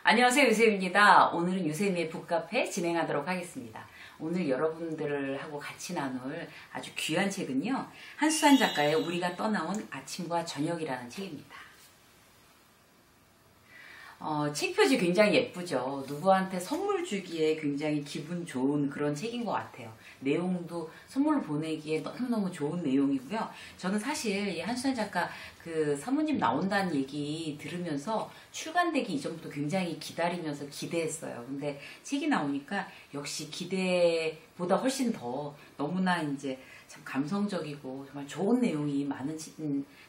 안녕하세요, 유세미입니다. 오늘은 유세미의 북카페 진행하도록 하겠습니다. 오늘 여러분들하고 같이 나눌 아주 귀한 책은요, 한수산 작가의 우리가 떠나온 아침과 저녁이라는 책입니다. 책 표지 굉장히 예쁘죠. 누구한테 선물 주기에 굉장히 기분 좋은 그런 책인 것 같아요. 내용도 선물 보내기에 너무너무 좋은 내용이고요. 저는 사실 이 한수산 작가 그 사모님 나온다는 얘기 들으면서 출간되기 이전부터 굉장히 기다리면서 기대했어요. 근데 책이 나오니까 역시 기대보다 훨씬 더 너무나 이제 참 감성적이고 정말 좋은 내용이 많은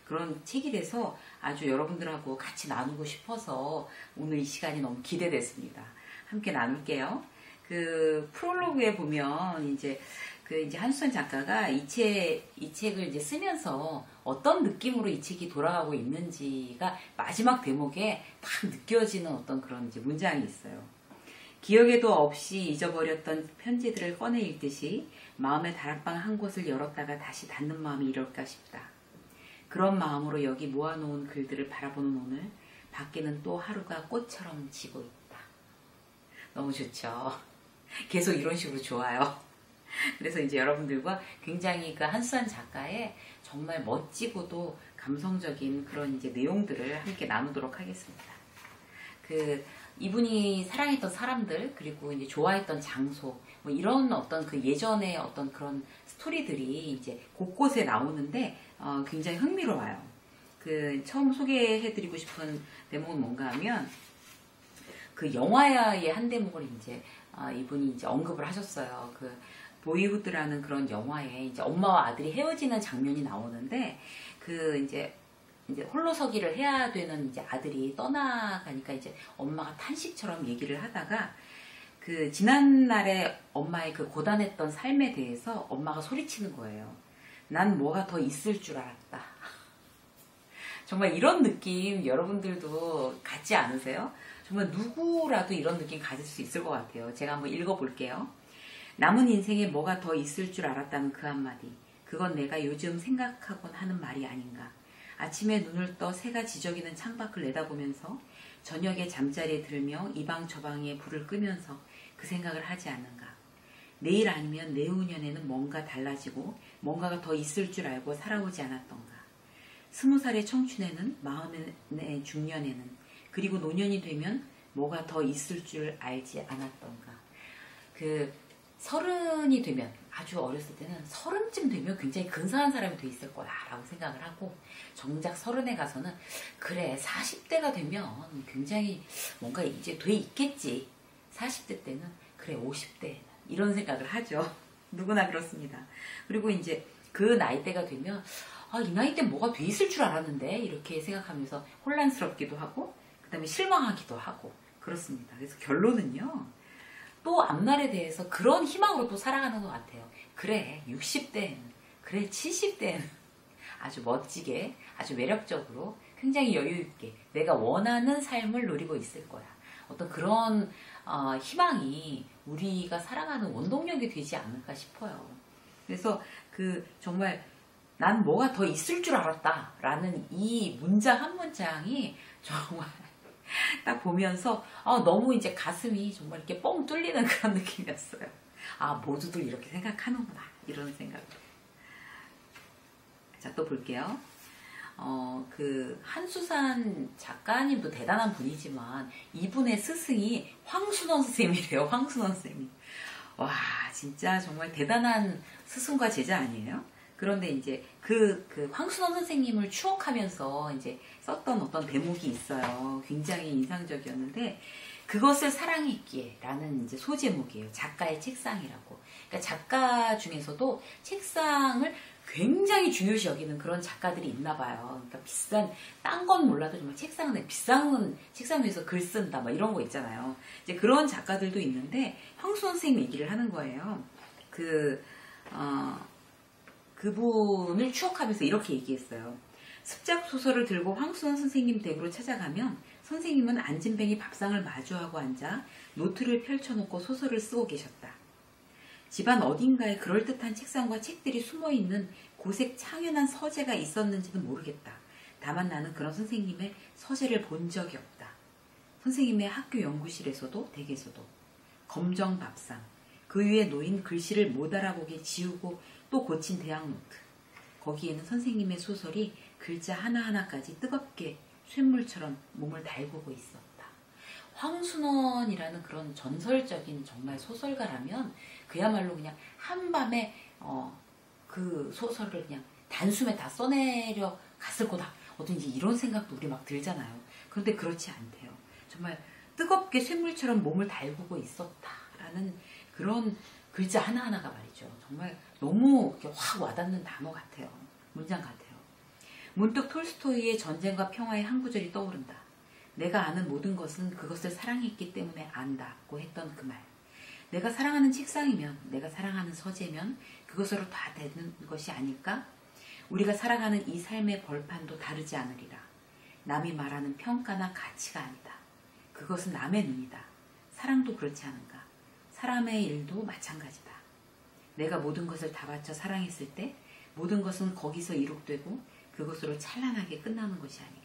그런 책이 돼서 아주 여러분들하고 같이 나누고 싶어서 오늘 이 시간이 너무 기대됐습니다. 함께 나눌게요. 그 프롤로그에 보면 이제 한수산 작가가 이 책을 이제 쓰면서 어떤 느낌으로 이 책이 돌아가고 있는지가 마지막 대목에 딱 느껴지는 어떤 그런 이제 문장이 있어요. 기억에도 없이 잊어버렸던 편지들을 꺼내 읽듯이 마음의 다락방 한 곳을 열었다가 다시 닫는 마음이 이럴까 싶다. 그런 마음으로 여기 모아놓은 글들을 바라보는 오늘, 밖에는 또 하루가 꽃처럼 지고 있다. 너무 좋죠. 계속 이런 식으로 좋아요. 그래서 이제 여러분들과 굉장히 그 한수산 작가의 정말 멋지고도 감성적인 그런 이제 내용들을 함께 나누도록 하겠습니다. 이분이 사랑했던 사람들, 그리고 이제 좋아했던 장소, 뭐 이런 어떤 그 예전의 어떤 그런 스토리들이 이제 곳곳에 나오는데, 굉장히 흥미로워요. 처음 소개해드리고 싶은 대목은 뭔가 하면, 그 영화의 한 대목을 이제, 이분이 이제 언급을 하셨어요. 보이후드라는 그런 영화에 이제 엄마와 아들이 헤어지는 장면이 나오는데, 이제 홀로서기를 해야 되는 이제 아들이 떠나가니까 이제 엄마가 탄식처럼 얘기를 하다가 지난날에 엄마의 그 고단했던 삶에 대해서 엄마가 소리치는 거예요. 난 뭐가 더 있을 줄 알았다. 정말 이런 느낌 여러분들도 같지 않으세요? 정말 누구라도 이런 느낌 가질 수 있을 것 같아요. 제가 한번 읽어볼게요. 남은 인생에 뭐가 더 있을 줄 알았다는 그 한마디. 그건 내가 요즘 생각하곤 하는 말이 아닌가. 아침에 눈을 떠 새가 지저귀는 창밖을 내다보면서 저녁에 잠자리에 들며 이방 저방에 불을 끄면서 그 생각을 하지 않는가. 내일 아니면 내후년에는 뭔가 달라지고 뭔가가 더 있을 줄 알고 살아오지 않았던가. 20살의 청춘에는 40의 중년에는 그리고 노년이 되면 뭐가 더 있을 줄 알지 않았던가. 30이 되면, 아주 어렸을 때는 30쯤 되면 굉장히 근사한 사람이 돼 있을 거야 라고 생각을 하고, 정작 30에 가서는 그래 40대가 되면 굉장히 뭔가 이제 돼 있겠지. 40대 때는 그래 50대에는 이런 생각을 하죠. 누구나 그렇습니다. 그리고 이제 그 나이대가 되면 이 나이 때 뭐가 돼 있을 줄 알았는데 이렇게 생각하면서 혼란스럽기도 하고, 그 다음에 실망하기도 하고 그렇습니다. 그래서 결론은요, 또 앞날에 대해서 그런 희망으로 또 살아가는 것 같아요. 그래 60대에는, 그래 70대에는 아주 멋지게, 아주 매력적으로, 굉장히 여유있게 내가 원하는 삶을 누리고 있을 거야. 어떤 그런 희망이 우리가 살아가는 원동력이 되지 않을까 싶어요. 그래서 정말 난 뭐가 더 있을 줄 알았다 라는 이 문장 한 문장이 정말 딱 보면서 너무 이제 가슴이 정말 이렇게 뻥 뚫리는 그런 느낌이었어요. 모두들 이렇게 생각하는구나, 이런 생각. 자, 또 볼게요. 한수산 작가님도 대단한 분이지만 이분의 스승이 황순원 선생님이래요. 황순원 선생님. 와, 진짜 정말 대단한 스승과 제자 아니에요? 그런데 이제 황순원 선생님을 추억하면서 이제 썼던 어떤 대목이 있어요. 굉장히 인상적이었는데, 그것을 사랑했기에 라는 이제 소제목이에요. 작가의 책상이라고. 그러니까 작가 중에서도 책상을 굉장히 중요시 여기는 그런 작가들이 있나 봐요. 그러니까 딴 건 몰라도 정말 비싼 책상 위에서 글 쓴다, 막 이런 거 있잖아요. 이제 그런 작가들도 있는데, 황순원 선생님 얘기를 하는 거예요. 그분을 추억하면서 이렇게 얘기했어요. 습작 소설을 들고 황순원 선생님 댁으로 찾아가면 선생님은 안진뱅이 밥상을 마주하고 앉아 노트를 펼쳐놓고 소설을 쓰고 계셨다. 집안 어딘가에 그럴듯한 책상과 책들이 숨어있는 고색 창연한 서재가 있었는지는 모르겠다. 다만 나는 그런 선생님의 서재를 본 적이 없다. 선생님의 학교 연구실에서도 댁에서도 검정 밥상, 그 위에 놓인 글씨를 못 알아보게 지우고 또 고친 대학 노트, 거기에는 선생님의 소설이 글자 하나하나까지 뜨겁게 쇳물처럼 몸을 달구고 있었다. 황순원이라는 그런 전설적인 정말 소설가라면 그야말로 그냥 한밤에 그 소설을 그냥 단숨에 다 써내려 갔을 거다. 어떤지 이런 생각도 우리 막 들잖아요. 그런데 그렇지 않대요. 정말 뜨겁게 쇳물처럼 몸을 달구고 있었다라는 그런 글자 하나하나가 말이죠. 정말 너무 확 와닿는 단어 같아요. 문장 같아요. 문득 톨스토이의 전쟁과 평화의 한 구절이 떠오른다. 내가 아는 모든 것은 그것을 사랑했기 때문에 안다고 했던 그 말. 내가 사랑하는 책상이면, 내가 사랑하는 서재면 그것으로 다 되는 것이 아닐까? 우리가 살아가는 이 삶의 벌판도 다르지 않으리라. 남이 말하는 평가나 가치가 아니다. 그것은 남의 눈이다. 사랑도 그렇지 않은가? 사람의 일도 마찬가지다. 내가 모든 것을 다 바쳐 사랑했을 때 모든 것은 거기서 이룩되고 그것으로 찬란하게 끝나는 것이 아닌가.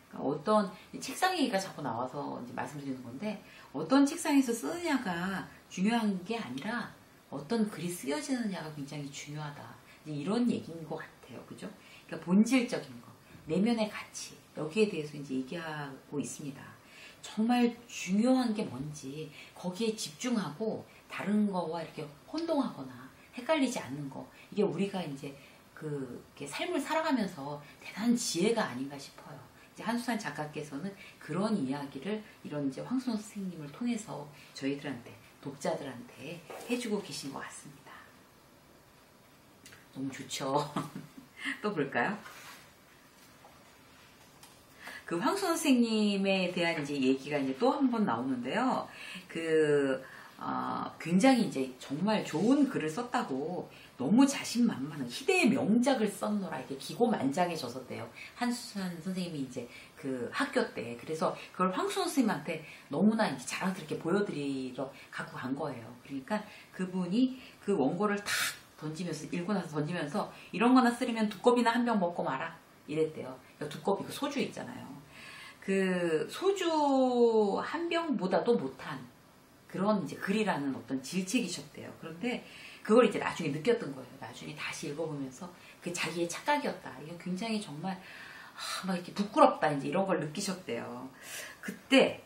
그러니까 어떤 책상 얘기가 자꾸 나와서 이제 말씀드리는 건데, 어떤 책상에서 쓰느냐가 중요한 게 아니라 어떤 글이 쓰여지느냐가 굉장히 중요하다. 이런 얘기인 것 같아요. 그죠? 그러니까 본질적인 거, 내면의 가치, 여기에 대해서 이제 얘기하고 있습니다. 정말 중요한 게 뭔지 거기에 집중하고 다른 거와 이렇게 혼동하거나 헷갈리지 않는 거, 이게 우리가 이제 삶을 살아가면서 대단한 지혜가 아닌가 싶어요. 이제 한수산 작가께서는 그런 이야기를 이런 이제 황순원 선생님을 통해서 저희들한테, 독자들한테 해주고 계신 것 같습니다. 너무 좋죠. 또 볼까요? 그 황순원 선생님에 대한 이제 얘기가 이제 또 한 번 나오는데요. 굉장히 이제 정말 좋은 글을 썼다고 너무 자신만만한 희대의 명작을 썼노라 이렇게 기고만장해졌었대요. 한수산 선생님이 이제 그 학교 때. 그래서 그걸 황순원 선생님한테 너무나 이제 자랑스럽게 보여드리러 갖고 간 거예요. 그러니까 그분이 그 원고를 탁 던지면서, 읽고 나서 던지면서 이런 거나 쓰려면 두꺼비나 한 병 먹고 마라 이랬대요. 그러니까 두꺼비, 그 소주 있잖아요. 그 소주 한 병보다도 못한 그런 이제 글이라는 어떤 질책이셨대요. 그런데 그걸 이제 나중에 느꼈던 거예요. 나중에 다시 읽어보면서 그 자기의 착각이었다. 이거 굉장히 정말 막 이렇게 부끄럽다. 이제 이런 걸 느끼셨대요. 그때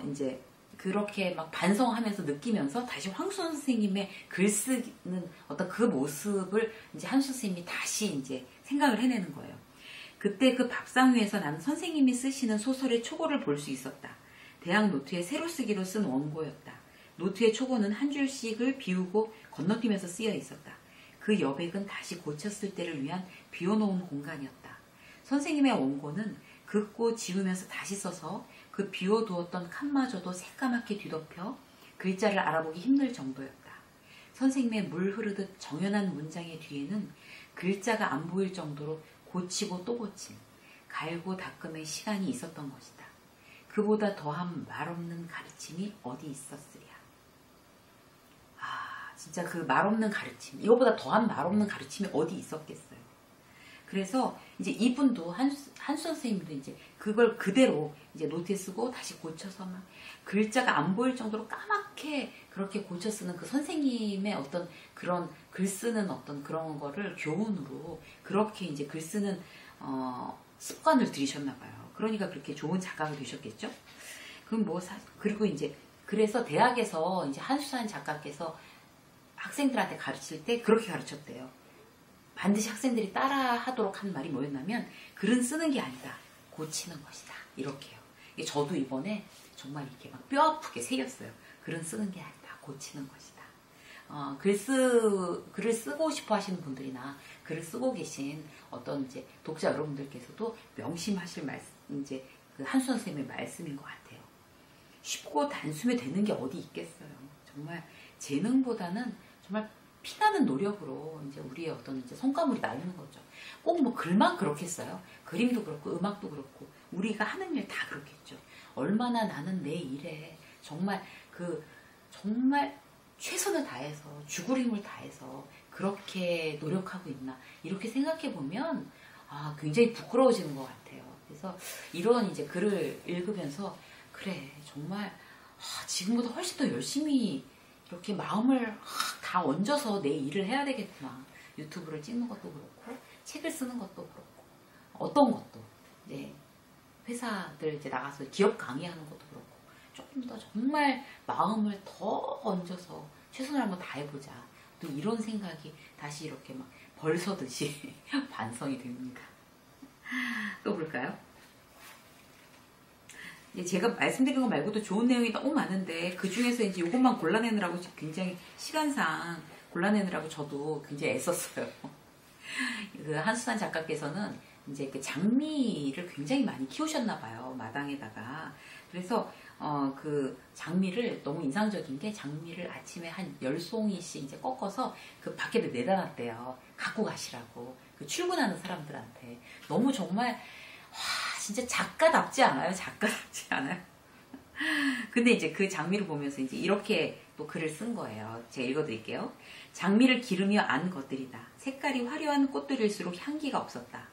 이제 그렇게 막 반성하면서 느끼면서 다시 황순원 선생님의 글 쓰는 어떤 그 모습을 이제 한수 선생님이 다시 이제 생각을 해내는 거예요. 그때 그 밥상 위에서 나는 선생님이 쓰시는 소설의 초고를 볼 수 있었다. 대학 노트에 새로 쓰기로 쓴 원고였다. 노트의 초고는 한 줄씩을 비우고 건너뛰면서 쓰여 있었다. 그 여백은 다시 고쳤을 때를 위한 비워놓은 공간이었다. 선생님의 원고는 긋고 지우면서 다시 써서 그 비워두었던 칸마저도 새까맣게 뒤덮여 글자를 알아보기 힘들 정도였다. 선생님의 물 흐르듯 정연한 문장의 뒤에는 글자가 안 보일 정도로 고치고 또 고침, 갈고 닦음의 시간이 있었던 것이다. 그보다 더한 말없는 가르침이 어디 있었으랴. 진짜 그 말없는 가르침, 이거보다 더한 말없는 가르침이 어디 있었겠어요. 그래서 이제 이분도 한수 선생님도 이제 그걸 그대로 이제 노트에 쓰고 다시 고쳐서 막 글자가 안 보일 정도로 까맣게 그렇게 고쳐 쓰는 그 선생님의 어떤 그런 글 쓰는 어떤 그런 거를 교훈으로 그렇게 이제 글 쓰는 습관을 들이셨나 봐요. 그러니까 그렇게 좋은 작가가 되셨겠죠. 그럼 그리고 이제 그래서 대학에서 이제 한수산 작가께서 학생들한테 가르칠 때 그렇게 가르쳤대요. 반드시 학생들이 따라 하도록 한 말이 뭐였냐면, 글은 쓰는 게 아니다, 고치는 것이다. 이렇게요. 저도 이번에 정말 이렇게 막 뼈 아프게 새겼어요. 글은 쓰는 게 아니다, 고치는 것이다. 글을 쓰고 싶어 하시는 분들이나 글을 쓰고 계신 어떤 이제 독자 여러분들께서도 명심하실 말씀, 이제 그 한수 선생님의 말씀인 것 같아요. 쉽고 단숨에 되는 게 어디 있겠어요. 정말 재능보다는 정말 피나는 노력으로 이제 우리의 어떤 이제 성과물이 나오는 거죠. 꼭 뭐 글만 그렇겠어요. 그림도 그렇고 음악도 그렇고 우리가 하는 일 다 그렇겠죠. 얼마나 나는 내 일에 정말 정말 최선을 다해서 죽을 힘을 다해서 그렇게 노력하고 있나, 이렇게 생각해 보면 굉장히 부끄러워지는 것 같아요. 그래서 이런 이제 글을 읽으면서 그래 정말 지금보다 훨씬 더 열심히 이렇게 마음을 다 얹어서 내 일을 해야 되겠구나. 유튜브를 찍는 것도 그렇고 책을 쓰는 것도 그렇고 어떤 것도 이제 회사들 이제 나가서 기업 강의하는 것도 그렇고 조금 더 정말 마음을 더 얹어서 최선을 한번 다해보자. 또 이런 생각이 다시 이렇게 막 벌서듯이 반성이 됩니다. 또 볼까요? 제가 말씀드린 거 말고도 좋은 내용이 너무 많은데 그 중에서 이제 이것만 골라내느라고 굉장히 시간상 골라내느라고 저도 굉장히 애썼어요. 그 한수산 작가께서는 이제 그 장미를 굉장히 많이 키우셨나 봐요. 마당에다가. 그래서 그 장미를 너무 인상적인 게 장미를 아침에 한 10송이씩 이제 꺾어서 그 밖에 내다 놨대요. 갖고 가시라고. 그 출근하는 사람들한테. 너무 정말 와 진짜 작가답지 않아요? 작가답지 않아요? 근데 이제 그 장미를 보면서 이제 이렇게 또 글을 쓴 거예요. 제가 읽어드릴게요. 장미를 기르며 안 것들이다. 색깔이 화려한 꽃들일수록 향기가 없었다.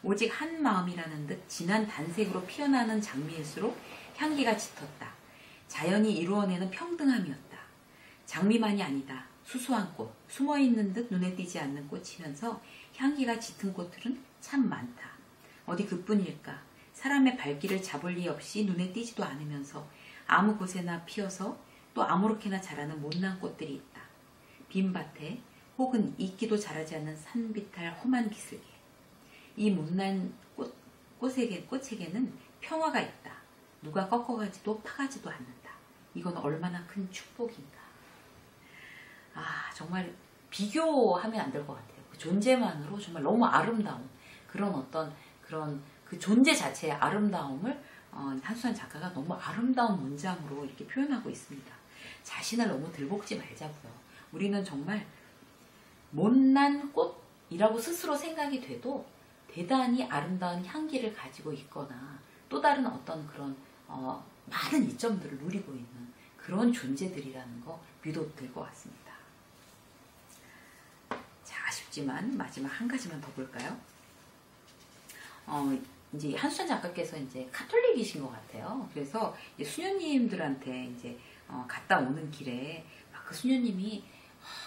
오직 한 마음이라는 듯 진한 단색으로 피어나는 장미일수록 향기가 짙었다. 자연이 이루어내는 평등함이었다. 장미만이 아니다. 수수한 꽃, 숨어있는 듯 눈에 띄지 않는 꽃이면서 향기가 짙은 꽃들은 참 많다. 어디 그뿐일까? 사람의 발길을 잡을 리 없이 눈에 띄지도 않으면서 아무 곳에나 피어서 또 아무렇게나 자라는 못난 꽃들이 있다. 빈 밭에 혹은 이끼도 자라지 않는 산비탈 험한 기슭에 이 못난 꽃에게는 평화가 있다. 누가 꺾어가지도 파가지도 않는다. 이건 얼마나 큰 축복인가. 정말 비교하면 안 될 것 같아요. 그 존재만으로 정말 너무 아름다운 그런 그 존재 자체의 아름다움을 한수산 작가가 너무 아름다운 문장으로 이렇게 표현하고 있습니다. 자신을 너무 들볶지 말자고요. 우리는 정말 못난 꽃이라고 스스로 생각이 돼도 대단히 아름다운 향기를 가지고 있거나 또 다른 어떤 그런 많은 이점들을 누리고 있는 그런 존재들이라는 거 믿어도 될 것 같습니다. 자, 아쉽지만 마지막 한 가지만 더 볼까요? 이제 한수산 작가께서 이제 카톨릭이신 것 같아요. 그래서 이제 수녀님들한테 이제 갔다 오는 길에 막 그 수녀님이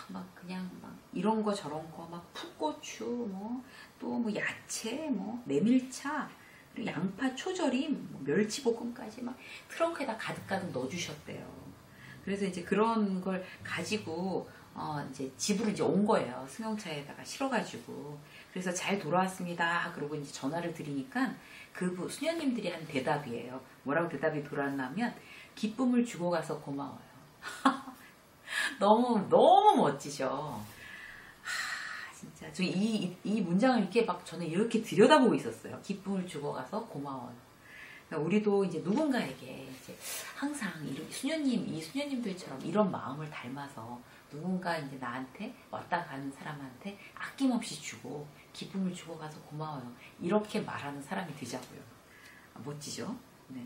막 그냥 막 이런 거 저런 거 막 풋고추 또 뭐 야채 메밀차 그리고 양파 초절임 멸치볶음까지 막 트렁크에다 가득가득 넣어주셨대요. 그래서 이제 그런 걸 가지고 이제 집으로 이제 온 거예요. 승용차에다가 실어가지고. 그래서 잘 돌아왔습니다. 그러고 이제 전화를 드리니까 그 수녀님들이 한 대답이에요. 뭐라고 대답이 돌아왔냐면 기쁨을 주고 가서 고마워요. 너무 멋지죠. 진짜 저 이 문장을 이렇게 막 저는 이렇게 들여다보고 있었어요. 기쁨을 주고 가서 고마워요. 그러니까 우리도 이제 누군가에게 이제 항상 이 수녀님들처럼 이런 마음을 닮아서 누군가 이제 나한테 왔다 가는 사람한테 아낌없이 주고 기쁨을 주고 가서 고마워요. 이렇게 말하는 사람이 되자고요. 멋지죠? 네.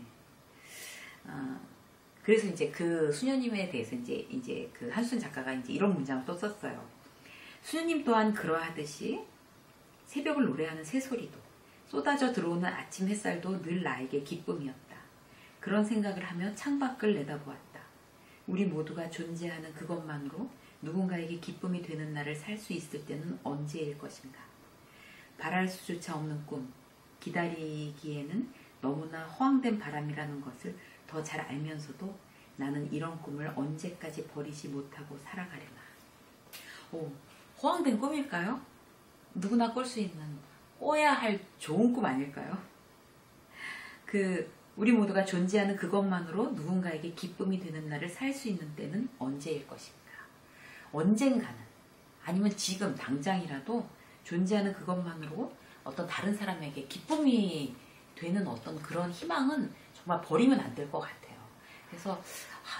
그래서 이제 그 수녀님에 대해서 이제 그 한수산 작가가 이제 이런 문장을 또 썼어요. 수녀님 또한 그러하듯이 새벽을 노래하는 새소리도 쏟아져 들어오는 아침 햇살도 늘 나에게 기쁨이었다. 그런 생각을 하며 창밖을 내다보았다. 우리 모두가 존재하는 그것만으로 누군가에게 기쁨이 되는 날을 살 수 있을 때는 언제일 것인가. 바랄 수조차 없는 꿈, 기다리기에는 너무나 허황된 바람이라는 것을 더 잘 알면서도 나는 이런 꿈을 언제까지 버리지 못하고 살아가려나. 허황된 꿈일까요? 누구나 꿀 수 있는 꿔야 할 좋은 꿈 아닐까요? 우리 모두가 존재하는 그것만으로 누군가에게 기쁨이 되는 날을 살 수 있는 때는 언제일 것인가. 언젠가는 아니면 지금 당장이라도 존재하는 그것만으로 어떤 다른 사람에게 기쁨이 되는 어떤 그런 희망은 정말 버리면 안 될 것 같아요. 그래서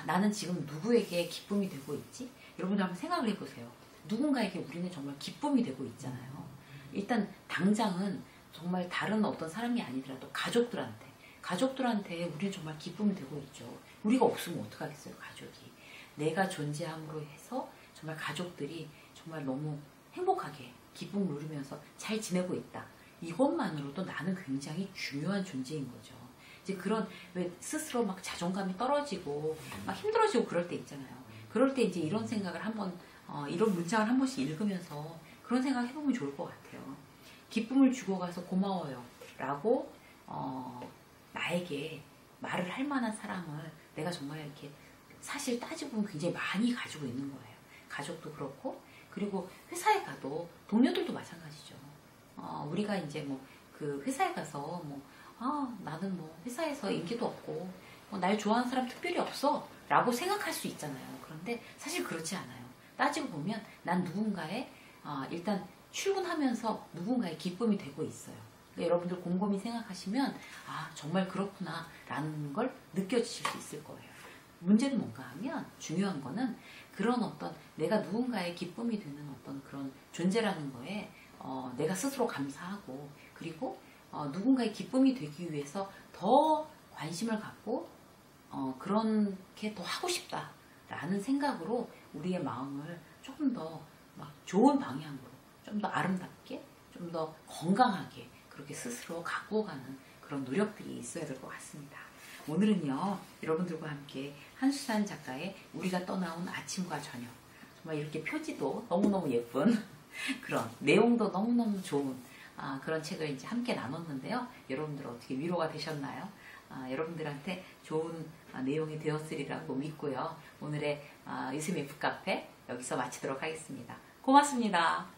나는 지금 누구에게 기쁨이 되고 있지? 여러분들 한번 생각을 해보세요. 누군가에게 우리는 정말 기쁨이 되고 있잖아요. 일단 당장은 정말 다른 어떤 사람이 아니더라도 가족들한테 우리는 정말 기쁨이 되고 있죠. 우리가 없으면 어떡하겠어요, 가족이. 내가 존재함으로 해서 정말 가족들이 정말 너무 행복하게 기쁨을 누리면서 잘 지내고 있다. 이것만으로도 나는 굉장히 중요한 존재인 거죠. 이제 그런 왜 스스로 막 자존감이 떨어지고 막 힘들어지고 그럴 때 있잖아요. 그럴 때 이제 이런 생각을 한번 이런 문장을 한 번씩 읽으면서 그런 생각 해보면 좋을 것 같아요. 기쁨을 주고 가서 고마워요 라고 나에게 말을 할 만한 사람을 내가 정말 이렇게 사실 따지고 보면 굉장히 많이 가지고 있는 거예요. 가족도 그렇고, 그리고 회사에 가도 동료들도 마찬가지죠. 우리가 이제 뭐 그 회사에 가서 뭐 나는 뭐 회사에서 인기도 없고 날 좋아하는 사람 특별히 없어 라고 생각할 수 있잖아요. 그런데 사실 그렇지 않아요. 따지고 보면 난 누군가의 일단 출근하면서 누군가의 기쁨이 되고 있어요. 그러니까 여러분들 곰곰이 생각하시면 정말 그렇구나 라는 걸 느껴지실 수 있을 거예요. 문제는 뭔가 하면 중요한 거는 그런 어떤 내가 누군가의 기쁨이 되는 어떤 그런 존재라는 거에 내가 스스로 감사하고, 그리고 누군가의 기쁨이 되기 위해서 더 관심을 갖고 그렇게 더 하고 싶다라는 생각으로 우리의 마음을 조금 더 막 좋은 방향으로, 좀 더 아름답게, 좀 더 건강하게 그렇게 스스로 갖고 가는 그런 노력들이 있어야 될 것 같습니다. 오늘은요, 여러분들과 함께 한수산 작가의 우리가 떠나온 아침과 저녁, 정말 이렇게 표지도 너무너무 예쁜 그런 내용도 너무너무 좋은 그런 책을 이제 함께 나눴는데요. 여러분들 어떻게 위로가 되셨나요? 여러분들한테 좋은 내용이 되었으리라고 믿고요. 오늘의 유쌤 F카페 여기서 마치도록 하겠습니다. 고맙습니다.